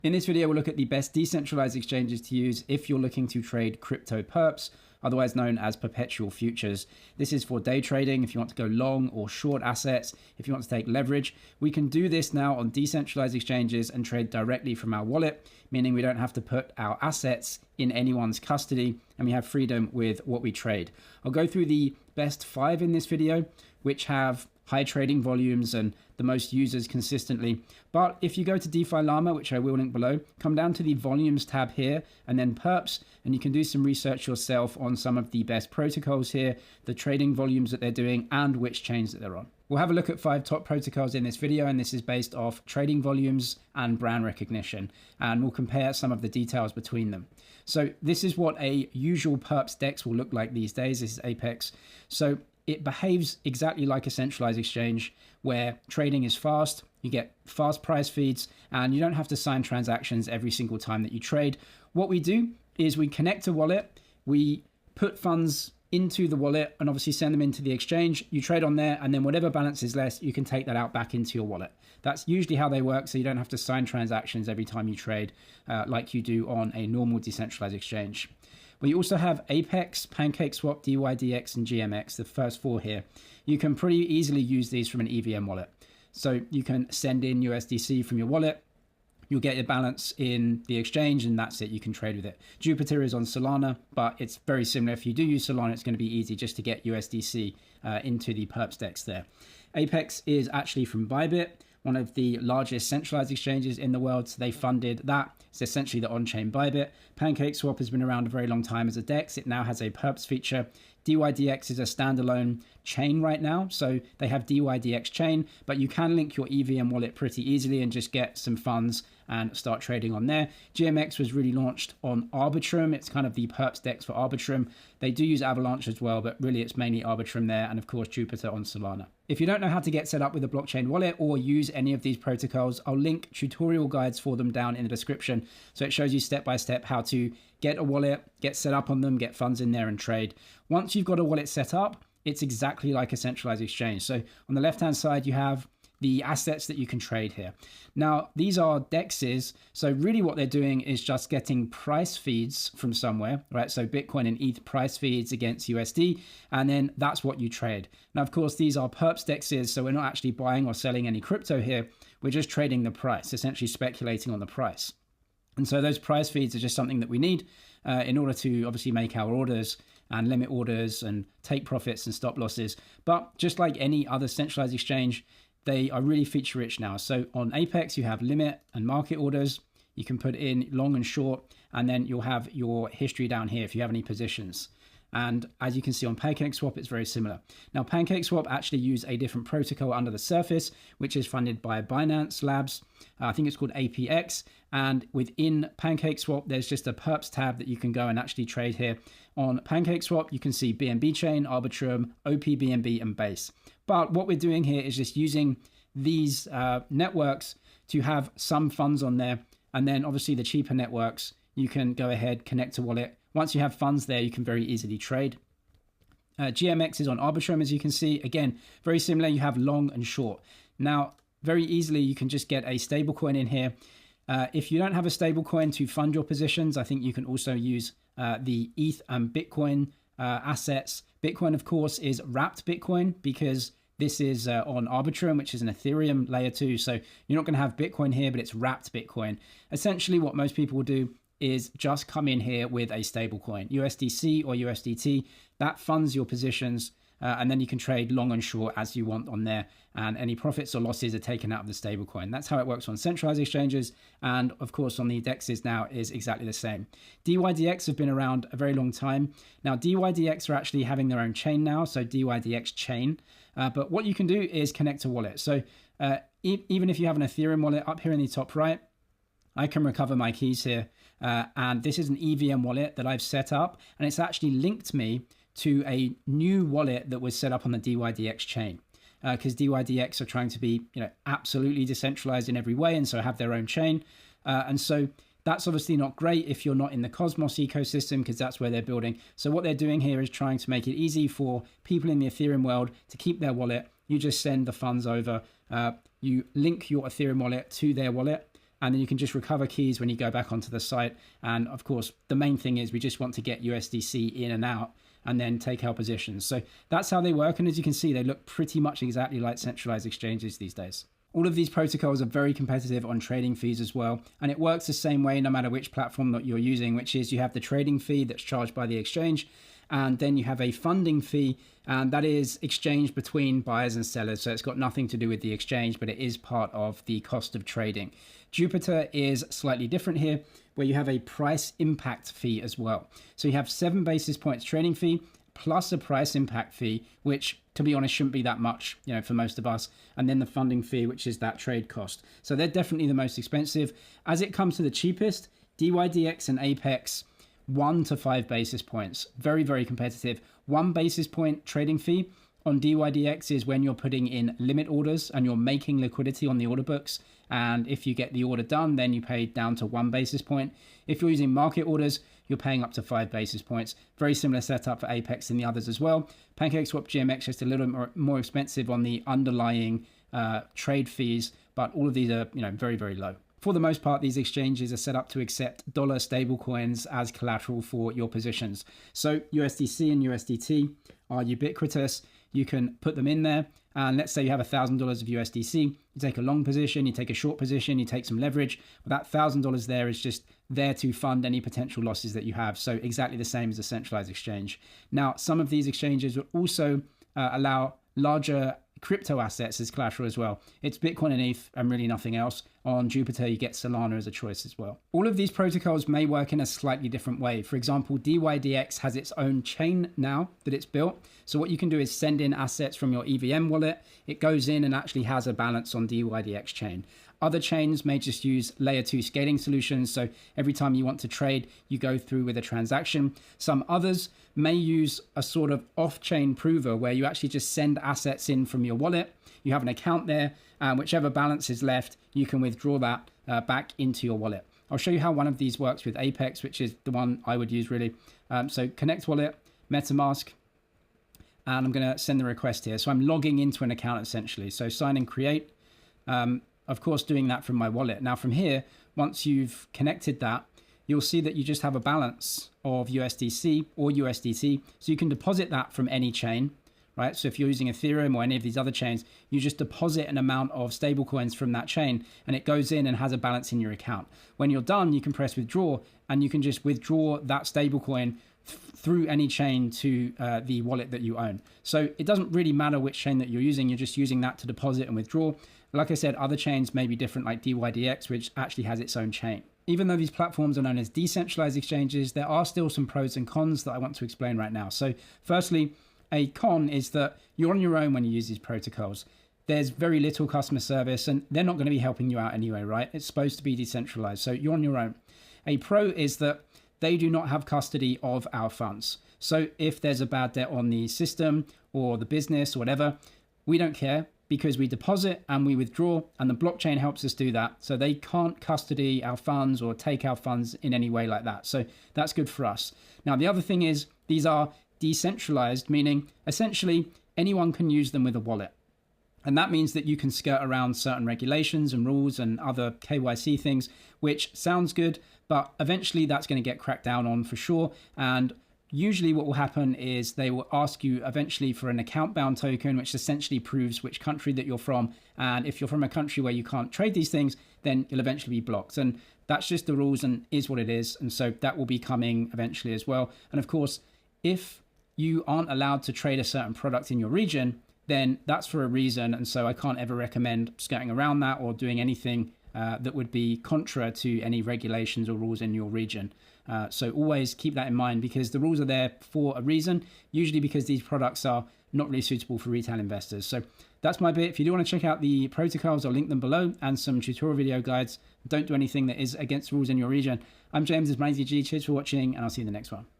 In this video, we'll look at the best decentralized exchanges to use if you're looking to trade crypto perps, otherwise known as perpetual futures. This is for day trading, if you want to go long or short assets, if you want to take leverage. We can do this now on decentralized exchanges and trade directly from our wallet, meaning we don't have to put our assets in anyone's custody and we have freedom with what we trade. I'll go through the best 5 in this video, which have high trading volumes and the most users consistently. But if you go to DeFi Llama, which I will link below, come down to the volumes tab here and then perps, and you can do some research yourself on some of the best protocols here, the trading volumes that they're doing and which chains that they're on. We'll have a look at 5 top protocols in this video, and this is based off trading volumes and brand recognition, and we'll compare some of the details between them. So this is what a usual Perps DEX will look like these days. This is Apex. So it behaves exactly like a centralized exchange where trading is fast, you get fast price feeds, and you don't have to sign transactions every single time that you trade. What we do is we connect a wallet, we put funds into the wallet and obviously send them into the exchange. You trade on there, and then whatever balance is less, you can take that out back into your wallet. That's usually how they work, so you don't have to sign transactions every time you trade like you do on a normal decentralized exchange. We also have Apex, PancakeSwap, DYDX, and GMX, the first 4 here. You can pretty easily use these from an EVM wallet. So you can send in USDC from your wallet, you'll get your balance in the exchange, and that's it, you can trade with it. Jupiter is on Solana, but it's very similar. If you do use Solana, it's going to be easy just to get USDC into the Perps DEX there. Apex is actually from Bybit, one of the largest centralized exchanges in the world, so they funded that. It's essentially the on-chain Bybit. PancakeSwap has been around a very long time as a DEX. It now has a Perps feature. DYDX is a standalone chain right now, so they have DYDX chain, but you can link your EVM wallet pretty easily and just get some funds and start trading on there. GMX was really launched on Arbitrum. It's kind of the Perps DEX for Arbitrum. They do use Avalanche as well, but really it's mainly Arbitrum there, and of course Jupiter on Solana. If you don't know how to get set up with a blockchain wallet or use any of these protocols, I'll link tutorial guides for them down in the description. So it shows you step by step how to get a wallet, get set up on them, get funds in there and trade. Once you've got a wallet set up, it's exactly like a centralized exchange. So on the left-hand side, you have the assets that you can trade here. Now, these are DEXs. So really what they're doing is just getting price feeds from somewhere, right? So Bitcoin and ETH price feeds against USD, and then that's what you trade. Now, of course, these are Perps DEXs, so we're not actually buying or selling any crypto here. We're just trading the price, essentially speculating on the price. And so those price feeds are just something that we need in order to obviously make our orders and limit orders and take profits and stop losses. But just like any other centralized exchange, they are really feature rich now. So on Apex, you have limit and market orders. You can put in long and short, and then you'll have your history down here if you have any positions. And as you can see on PancakeSwap, it's very similar. Now, PancakeSwap actually use a different protocol under the surface, which is funded by Binance Labs. I think it's called APX. And within PancakeSwap, there's just a Perps tab that you can go and actually trade here. On PancakeSwap, you can see BNB Chain, Arbitrum, OPBNB, and Base. But what we're doing here is just using these networks to have some funds on there. And then obviously the cheaper networks, you can go ahead, connect a wallet. Once you have funds there, you can very easily trade. GMX is on Arbitrum, as you can see. Again, very similar. You have long and short. Now, very easily, you can just get a stablecoin in here. If you don't have a stablecoin to fund your positions, I think you can also use the ETH and Bitcoin assets. Bitcoin, of course, is wrapped Bitcoin because this is on Arbitrum, which is an Ethereum layer 2. So you're not going to have Bitcoin here, but it's wrapped Bitcoin. Essentially, what most people will do is just come in here with a stablecoin, USDC or USDT. That funds your positions, and then you can trade long and short as you want on there, and any profits or losses are taken out of the stablecoin. That's how it works on centralized exchanges, and of course on the DEXs now is exactly the same. DYDX have been around a very long time. Now DYDX are actually having their own chain now, so DYDX chain, but what you can do is connect a wallet. So even if you have an Ethereum wallet, up here in the top right, I can recover my keys here, and this is an EVM wallet that I've set up, and it's actually linked me to a new wallet that was set up on the DYDX chain, because DYDX are trying to be, absolutely decentralized in every way, and so have their own chain, and so that's obviously not great if you're not in the Cosmos ecosystem, because that's where they're building. So what they're doing here is trying to make it easy for people in the Ethereum world to keep their wallet. You just send the funds over, you link your Ethereum wallet to their wallet, and then you can just recover keys when you go back onto the site. And of course, the main thing is we just want to get USDC in and out and then take our positions. So that's how they work. And as you can see, they look pretty much exactly like centralized exchanges these days. All of these protocols are very competitive on trading fees as well. And it works the same way no matter which platform that you're using, which is you have the trading fee that's charged by the exchange, and then you have a funding fee, and that is exchanged between buyers and sellers. So it's got nothing to do with the exchange, but it is part of the cost of trading. Jupiter is slightly different here, where you have a price impact fee as well. So you have 7 basis points trading fee plus a price impact fee, which to be honest shouldn't be that much, for most of us, and then the funding fee, which is that trade cost. So they're definitely the most expensive. As it comes to the cheapest, DYDX and Apex, 1 to 5 basis points. Very, very competitive. 1 basis point trading fee on DYDX is when you're putting in limit orders and you're making liquidity on the order books. And if you get the order done, then you pay down to 1 basis point. If you're using market orders, you're paying up to 5 basis points. Very similar setup for Apex and the others as well. PancakeSwap GMX just a little bit more expensive on the underlying trade fees, but all of these are very, very low. For the most part, these exchanges are set up to accept dollar stablecoins as collateral for your positions. So USDC and USDT are ubiquitous. You can put them in there. And let's say you have $1,000 of USDC. You take a long position, you take a short position, you take some leverage. Well, that $1,000 there is just there to fund any potential losses that you have. So exactly the same as a centralized exchange. Now, some of these exchanges will also allow larger crypto assets as collateral as well. It's Bitcoin and ETH and really nothing else. On Jupiter, you get Solana as a choice as well. All of these protocols may work in a slightly different way. For example, DYDX has its own chain now that it's built. So what you can do is send in assets from your EVM wallet. It goes in and actually has a balance on DYDX chain. Other chains may just use layer 2 scaling solutions. So every time you want to trade, you go through with a transaction. Some others may use a sort of off-chain prover where you actually just send assets in from your wallet. You have an account there, and whichever balance is left, you can withdraw that back into your wallet. I'll show you how one of these works with Apex, which is the one I would use really. So Connect Wallet, MetaMask, and I'm going to send the request here. So I'm logging into an account essentially. So sign and create. Of course, doing that from my wallet. Now from here, once you've connected that, you'll see that you just have a balance of USDC or USDT. So you can deposit that from any chain, right? So if you're using Ethereum or any of these other chains, you just deposit an amount of stablecoins from that chain and it goes in and has a balance in your account. When you're done, you can press withdraw and you can just withdraw that stablecoin through any chain to the wallet that you own. So it doesn't really matter which chain that you're using just using that to deposit and withdraw. Like I said, other chains may be different, like DYDX, which actually has its own chain. Even though these platforms are known as decentralized exchanges, there are still some pros and cons that I want to explain right now. So firstly, a con is that you're on your own when you use these protocols. There's very little customer service and they're not going to be helping you out anyway, right? It's supposed to be decentralized, so you're on your own. A pro is that they do not have custody of our funds. So if there's a bad debt on the system or the business or whatever, we don't care because we deposit and we withdraw and the blockchain helps us do that. So they can't custody our funds or take our funds in any way like that. So that's good for us. Now, the other thing is these are decentralized, meaning essentially anyone can use them with a wallet. And that means that you can skirt around certain regulations and rules and other KYC things, which sounds good, but eventually that's going to get cracked down on for sure. And usually what will happen is they will ask you eventually for an account bound token, which essentially proves which country that you're from. And if you're from a country where you can't trade these things, then you'll eventually be blocked. And that's just the rules and is what it is. And so that will be coming eventually as well. And of course, if you aren't allowed to trade a certain product in your region, then that's for a reason. And so I can't ever recommend skirting around that or doing anything that would be contra to any regulations or rules in your region. So always keep that in mind because the rules are there for a reason, usually because these products are not really suitable for retail investors. So that's my bit. If you do want to check out the protocols, I'll link them below and some tutorial video guides. Don't do anything that is against rules in your region. I'm James, this is MyZG. Cheers for watching and I'll see you in the next one.